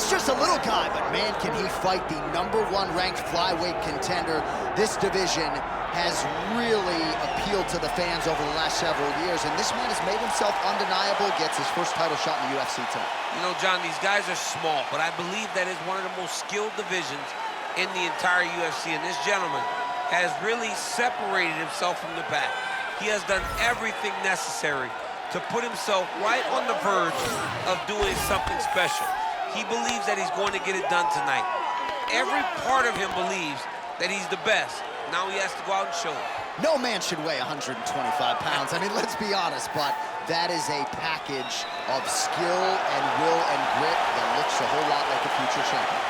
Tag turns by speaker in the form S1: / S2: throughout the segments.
S1: He's just a little guy, but man, can he fight the #1 ranked flyweight contender. This division has really appealed to the fans over the last several years, and this man has made himself undeniable, gets his first title shot in the UFC tonight.
S2: You know, John, these guys are small, but I believe that is one of the most skilled divisions in the entire UFC, and this gentleman has really separated himself from the pack. He has done everything necessary to put himself right on the verge of doing something special. He believes that he's going to get it done tonight. Every part of him believes that he's the best. Now he has to go out and show it.
S1: No man should weigh 125 pounds. I mean, let's be honest, but that is a package of skill and will and grit that looks a whole lot like a future champion.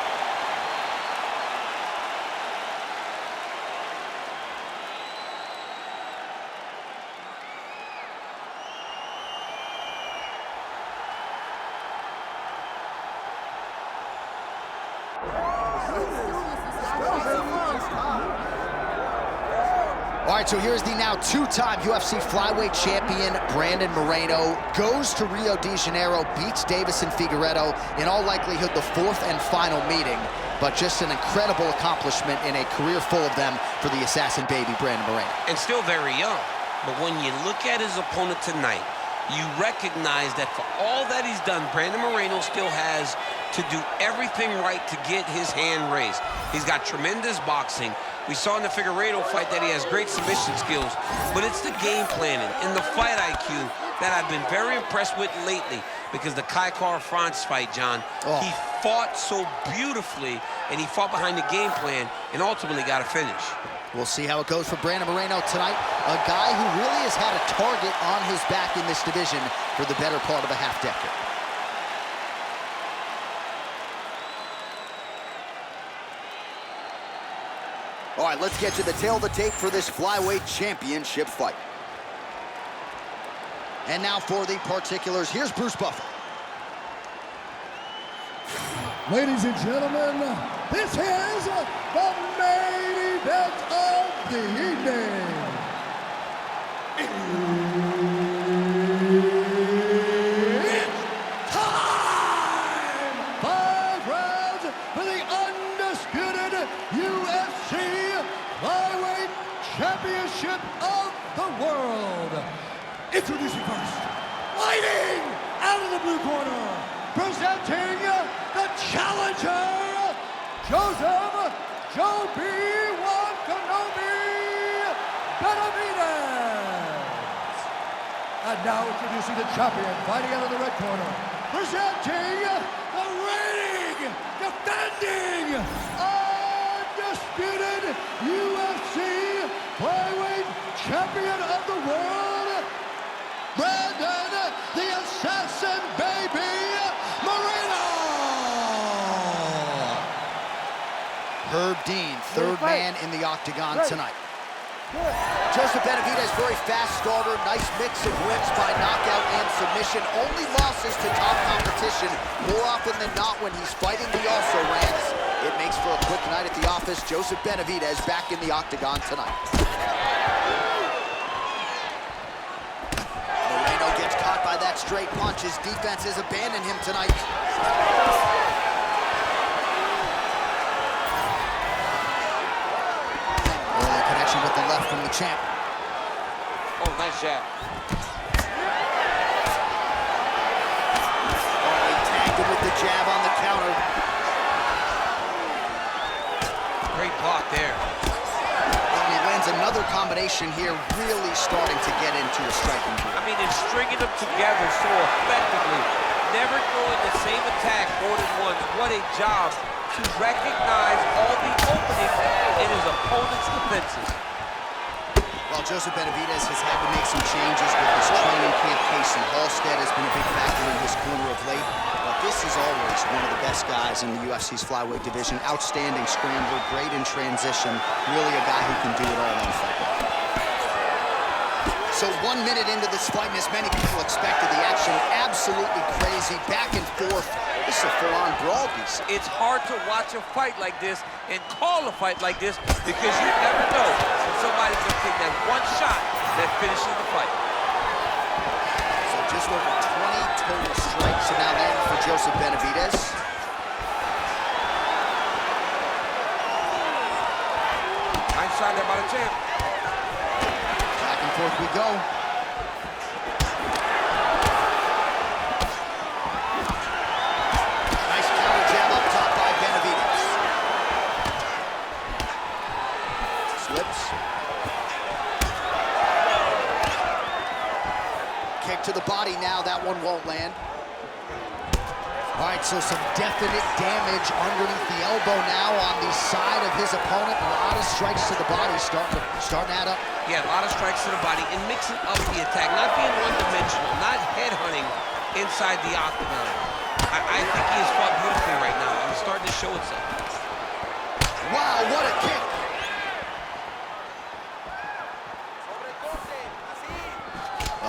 S1: All right, so here's the now two-time UFC flyweight champion, Brandon Moreno, goes to Rio de Janeiro, beats Davison Figueiredo, in all likelihood the fourth and final meeting, but just an incredible accomplishment in a career full of them for the assassin baby, Brandon Moreno.
S2: And still very young, but when you look at his opponent tonight, you recognize that for all that he's done, Brandon Moreno still has to do everything right to get his hand raised. He's got tremendous boxing. We saw in the Figueiredo fight that he has great submission skills, but it's the game planning and the fight IQ that I've been very impressed with lately, because the Kai Kara-France fight, John, he fought so beautifully, and he fought behind the game plan and ultimately got a finish.
S1: We'll see how it goes for Brandon Moreno tonight, a guy who really has had a target on his back in this division for the better part of a half-decade. All right, let's get to the tail of the tape for this flyweight championship fight. And now for the particulars, here's Bruce Buffer.
S3: Ladies and gentlemen, this is the main event of the evening. It's time! 5 rounds for the undisputed UFC Flyweight Championship of the world. Introducing first, fighting out of the blue corner, presenting the challenger, Joseph "Joe B. Kenobi" Benavidez. And now introducing the champion, fighting out of the red corner, presenting the reigning, defending, undisputed UFC Flyweight Champion of the world, Brandon the Assassin Baby Moreno.
S1: Herb Dean, third man in the octagon tonight. Joseph Benavidez, very fast starter, nice mix of wins by knockout and submission. Only losses to top competition. More often than not, when he's fighting the also-rans, it makes for a quick night at the office. Joseph Benavidez back in the octagon tonight. Moreno gets caught by that straight punch. His defense has abandoned him tonight. Early connection with the left from the champ.
S2: Oh, nice jab.
S1: Oh, he tagged him with the jab on the counter.
S2: Great block there.
S1: And he lands another combination here, really starting to get into a striking group.
S2: I mean, and stringing them together so effectively, never throwing the same attack more than once. What a job to recognize all the openings in his opponent's defenses.
S1: Well, Joseph Benavidez has had to make some changes with his training camp. Casey Halstead has been a big factor in his corner of late. But this is always one of the best guys in the UFC's flyweight division. Outstanding scrambler, great in transition. Really a guy who can do it all on fight. So 1 minute into this fight, and as many people expected, the action absolutely crazy, back and forth. This is a full-on brawl piece.
S2: It's hard to watch a fight like this and call a fight like this, because you never know when somebody's going to take that one shot that finishes the fight.
S1: So just over 20 total strikes are now landing for Joseph Benavidez.
S2: outside there by the champ.
S1: Back and forth we go. Nice counter jab up top by Benavidez. Slips. Kick to the body now. That one won't land. All right, so some definite damage underneath the elbow now on the side of his opponent. A lot of strikes to the body starting to add up.
S2: Yeah, a lot of strikes to the body and mixing up the attack, not being one-dimensional, not headhunting inside the octagon. I think he has fought beautifully right now, and it's starting to show itself.
S1: Wow, what a kick!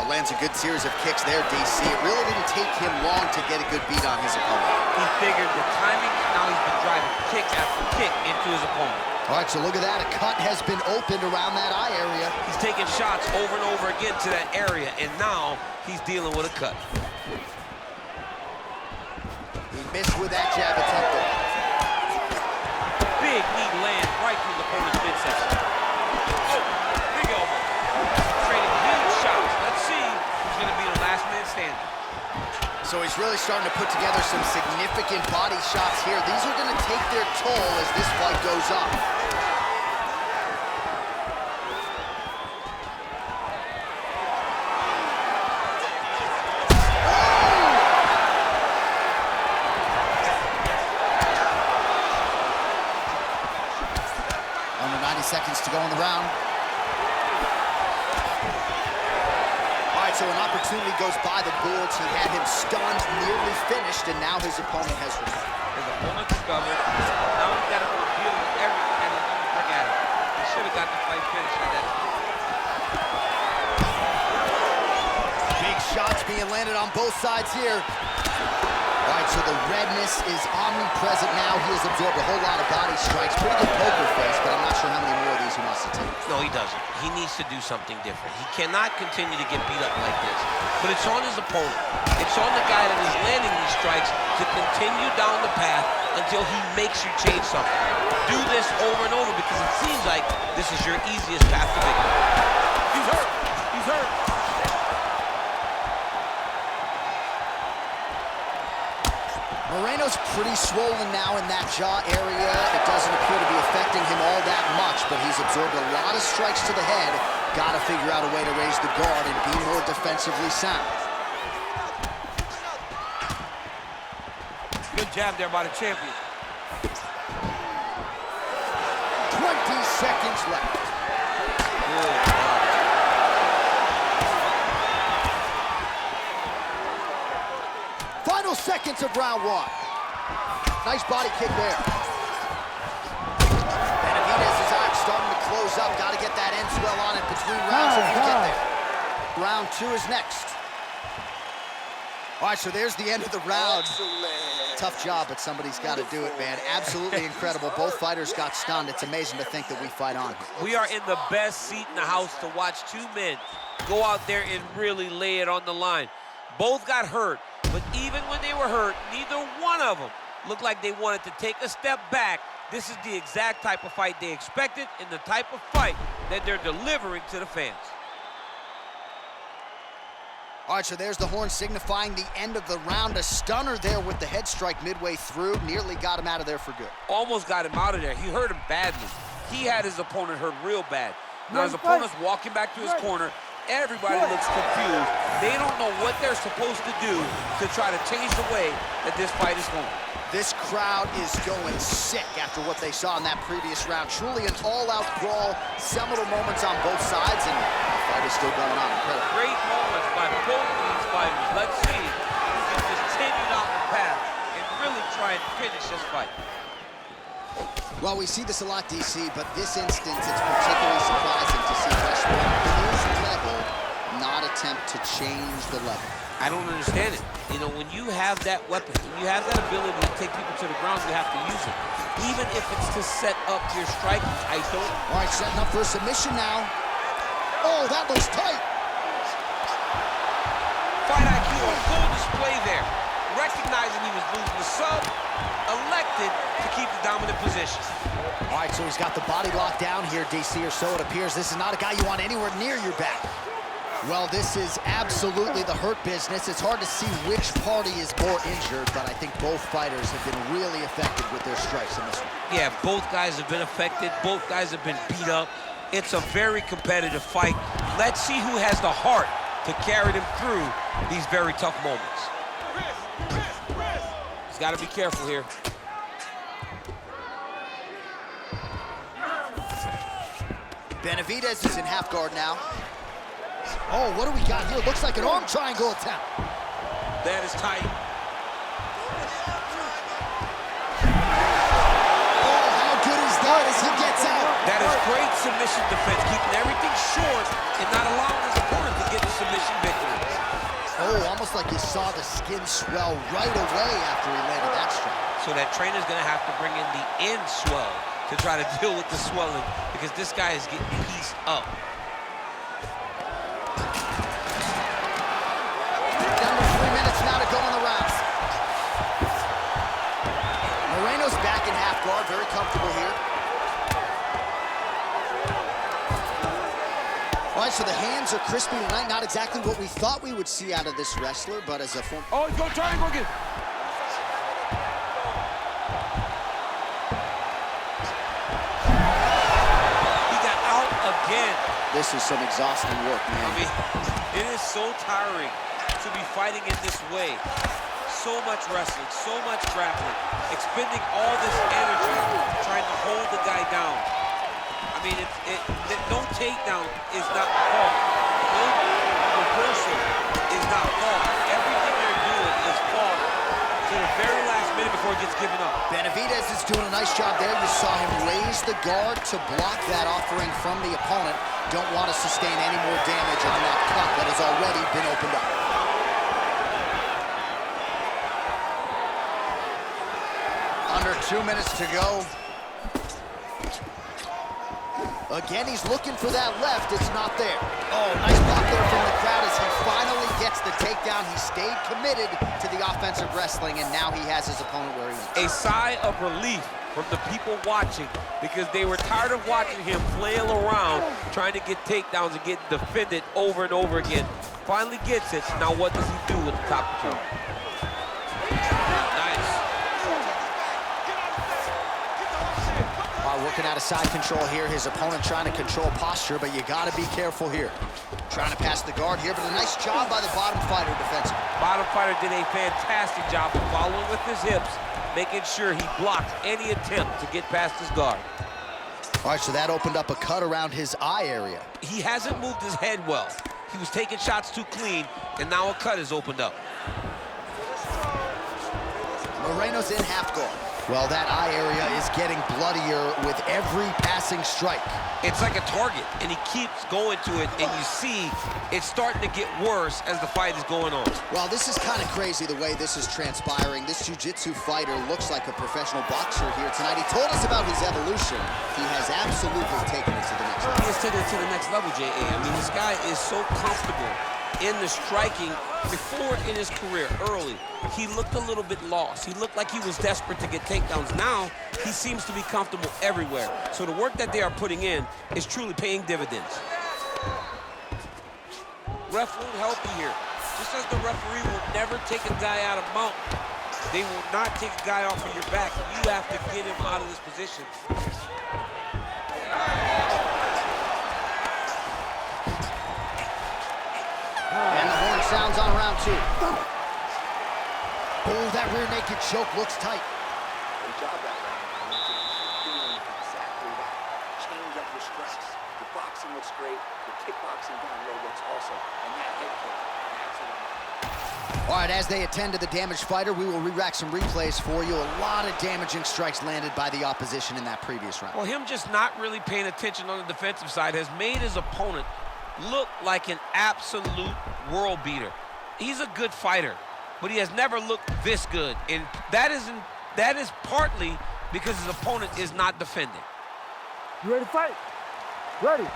S1: Lands a good series of kicks there, DC. It really didn't take him long to get a good beat on his opponent.
S2: He figured the timing, now he's been driving kick after kick into his opponent.
S1: All right, so look at that. A cut has been opened around that eye area.
S2: He's taking shots over and over again to that area, and now he's dealing with a cut.
S1: He missed with that jab attempt.
S2: Big knee lands right through the opponent's midsection. Oh, big elbow. Trading huge shots. Let's see who's going to be the last man standing.
S1: So he's really starting to put together some significant body shots here. These are going to take their toll as this fight goes on. Under 90 seconds to go in the round. So an opportunity goes by the boards. He had him stunned, nearly finished, and now his opponent has recovered.
S2: His opponent recovered. Now he's got to deal with everything and he's going to bring at him. He should have got the fight finished on that.
S1: Big shots being landed on both sides here. All right, so the redness is omnipresent now. He has absorbed a whole lot of body strikes. Pretty good poker face, but I'm not sure how many more of these he wants to take.
S2: No, he doesn't. He needs to do something different. He cannot continue to get beat up like this. But it's on his opponent. It's on the guy that is landing these strikes to continue down the path until he makes you change something. Do this over and over because it seems like this is your easiest path to victory. He's hurt. He's hurt.
S1: Moreno's pretty swollen now in that jaw area. It doesn't appear to be affecting him all that much, but he's absorbed a lot of strikes to the head. Got to figure out a way to raise the guard and be more defensively sound.
S2: Good jab there by the champion.
S1: 20 seconds left.
S2: Good.
S1: Final seconds of round one. Nice body kick there. Benavidez' eyes starting to close up. Got to get that end swell on it between rounds if you get there. Round two is next. All right, so there's the end of the round. Tough job, but somebody's got to do it, man. Absolutely incredible. Both fighters got stunned. It's amazing to think that we fight on.
S2: We are in the best seat in the house to watch two men go out there and really lay it on the line. Both got hurt. But even when they were hurt, neither one of them looked like they wanted to take a step back. This is the exact type of fight they expected and the type of fight that they're delivering to the fans.
S1: All right, so there's the horn signifying the end of the round. A stunner there with the head strike midway through. Nearly got him out of there for good.
S2: Almost got him out of there. He hurt him badly. He had his opponent hurt real bad. Now his opponent's walking back to his corner. Everybody looks confused. They don't know what they're supposed to do to try to change the way that this fight is going.
S1: This crowd is going sick after what they saw in that previous round. Truly an all-out brawl, seminal moments on both sides, and the fight is still going on. Incredible.
S2: Great moments by both of these fighters. Let's see who can continue down the path and really try and finish this fight.
S1: Well, we see this a lot, DC, but this instance, it's particularly surprising to see Westbrook at his level not attempt to change the level.
S2: I don't understand it. You know, when you have that weapon, when you have that ability to take people to the ground, you have to use it. Even if it's to set up your strike, I don't.
S1: All right, setting up for a submission now. Oh, that looks tight.
S2: Fight IQ on full display there. Recognizing he was losing the sub, elected to keep the dominant position.
S1: All right, so he's got the body locked down here, DC, or so it appears. This is not a guy you want anywhere near your back. Well, this is absolutely the hurt business. It's hard to see which party is more injured, but I think both fighters have been really effective with their strikes in this one.
S2: Yeah, both guys have been affected. Both guys have been beat up. It's a very competitive fight. Let's see who has the heart to carry them through these very tough moments. He's got to be careful here.
S1: Benavidez is in half guard now. Oh, what do we got here? Looks like an arm triangle attempt.
S2: That is tight.
S1: Oh, how good is that as he gets out?
S2: That is great submission defense, keeping everything short and not allowing his opponent to get the submission victory.
S1: Oh, almost like you saw the skin swell right away after he landed that strike.
S2: So that trainer's gonna have to bring in the end swell to try to deal with the swelling, because this guy is getting pieced up.
S1: Down to 3 minutes now to go in the round. Moreno's back in half guard, very comfortable here. All right, so the hands are crispy tonight. Not exactly what we thought we would see out of this wrestler, but as a form...
S2: Oh, he's going triangle again. He got out again.
S1: This is some exhausting work, man.
S2: I mean, it is so tiring to be fighting in this way. So much wrestling, so much grappling, expending all this energy trying to hold the guy down. I mean, no takedown is not fault. No reversal is not fault. Everything they're doing is fault to the very last minute before it gets given up.
S1: Benavidez is doing a nice job there. You saw him raise the guard to block that offering from the opponent. Don't want to sustain any more damage on that cut that has already been opened up. Under 2 minutes to go. Again, he's looking for that left. It's not there. Oh, nice block there from the crowd as he finally gets the takedown. He stayed committed to the offensive wrestling, and now he has his opponent where he wants.
S2: A sigh of relief from the people watching, because they were tired of watching him flail around trying to get takedowns and get defended over and over again. Finally gets it. Now what does he do with the top control?
S1: Working out of side control here. His opponent trying to control posture, but you got to be careful here. Trying to pass the guard here, but a nice job by the bottom fighter defensively.
S2: Bottom fighter did a fantastic job of following with his hips, making sure he blocked any attempt to get past his guard.
S1: All right, so that opened up a cut around his eye area.
S2: He hasn't moved his head well. He was taking shots too clean, and now a cut is opened up.
S1: Moreno's in half guard. Well, that eye area is getting bloodier with every passing strike.
S2: It's like a target, and he keeps going to it, and you see it's starting to get worse as the fight is going on.
S1: Well, this is kind of crazy the way this is transpiring. This jiu-jitsu fighter looks like a professional boxer here tonight. He told us about his evolution. He has absolutely taken it to the next level.
S2: He has taken it to the next level, J.A. I mean, this guy is so comfortable in the striking. Before in his career, early, he looked a little bit lost. He looked like he was desperate to get takedowns. Now, he seems to be comfortable everywhere. So the work that they are putting in is truly paying dividends. Ref won't help you here. Just as the referee will never take a guy out of mount, they will not take a guy off of your back. You have to get him out of this position.
S1: And the horn sounds on round 2. Oh, that rear naked choke looks tight.
S4: Good job that round. Doing exactly that. Change up your strikes. Your boxing looks great. Your kickboxing down low looks awesome. And that head kick, that's it.
S1: All right, as they attend to the damaged fighter, we will re-rack some replays for you. A lot of damaging strikes landed by the opposition in that previous round.
S2: Well, him just not really paying attention on the defensive side has made his opponent look like an absolute world beater. He's a good fighter, but he has never looked this good, and that is partly because his opponent is not defending.
S3: You ready to fight? Ready.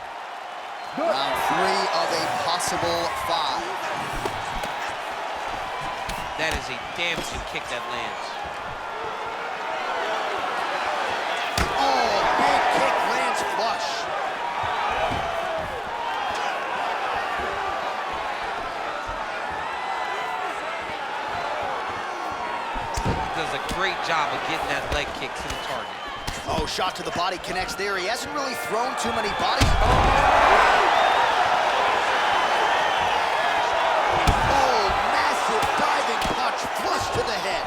S3: Good.
S1: Round 3 of a possible 5.
S2: That is a damaging kick that lands.
S1: Oh,
S2: leg kick to the target.
S1: Oh, shot to the body connects there. He hasn't really thrown too many bodies. Oh, massive diving punch, flush to the head.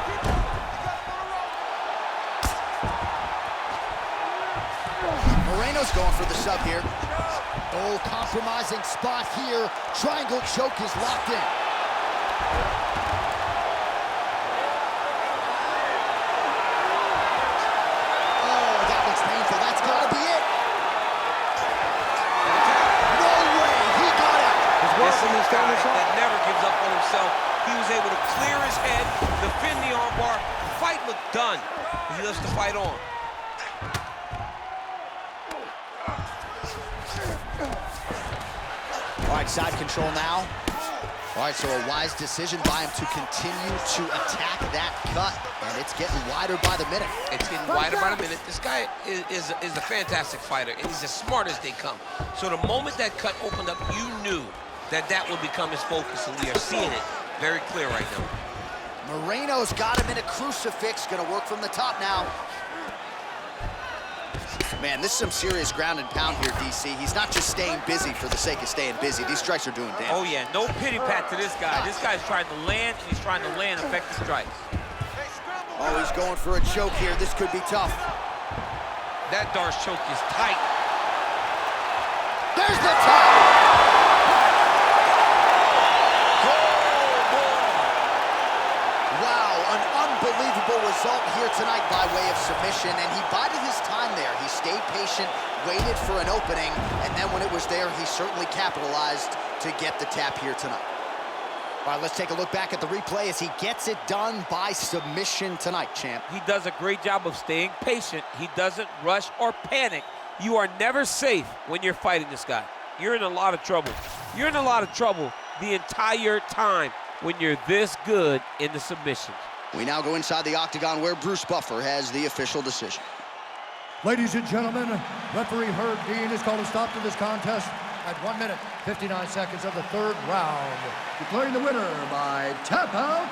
S1: Moreno's going for the sub here. Oh, compromising spot here. Triangle choke is locked in. Oh, that looks painful. That's gotta be it. No way, he got out.
S2: This is a guy that never gives up on himself. He was able to clear his head, defend the armbar. The fight looked done. He loves to fight on.
S1: All right, side control now. All right, so a wise decision by him to continue to attack that cut, and it's getting wider by the minute.
S2: It's getting wider by the minute. This guy is a fantastic fighter, and he's as smart as they come. So the moment that cut opened up, you knew that that would become his focus, and we are seeing it very clear right now.
S1: Moreno's got him in a crucifix, gonna work from the top now. Man, this is some serious ground and pound here, DC. He's not just staying busy for the sake of staying busy. These strikes are doing damage.
S2: Oh, yeah, no pity pat to this guy. This guy's trying to land, and he's trying to land effective strikes.
S1: Oh, he's going for a choke here. This could be tough.
S2: That Darce choke is tight.
S1: There's the top! Unbelievable result here tonight by way of submission, and he bided his time there. He stayed patient, waited for an opening, and then when it was there, he certainly capitalized to get the tap here tonight. All right, let's take a look back at the replay as he gets it done by submission tonight, champ.
S2: He does a great job of staying patient. He doesn't rush or panic. You are never safe when you're fighting this guy. You're in a lot of trouble. You're in a lot of trouble the entire time when you're this good in the submissions.
S1: We now go inside the octagon where Bruce Buffer has the official decision.
S3: Ladies and gentlemen, referee Herb Dean has called a stop to this contest at 1 minute, 59 seconds of the third round, declaring the winner by tap out,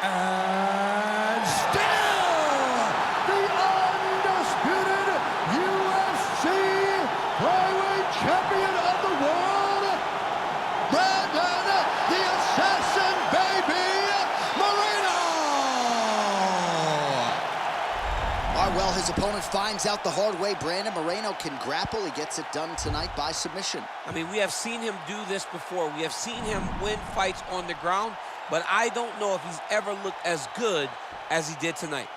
S3: and still the undisputed UFC flyweight champion of the world, Brandon the Assassin Baby Moreno!
S1: Well, his opponent finds out the hard way. Brandon Moreno can grapple. He gets it done tonight by submission.
S2: I mean, we have seen him do this before. We have seen him win fights on the ground, but I don't know if he's ever looked as good as he did tonight.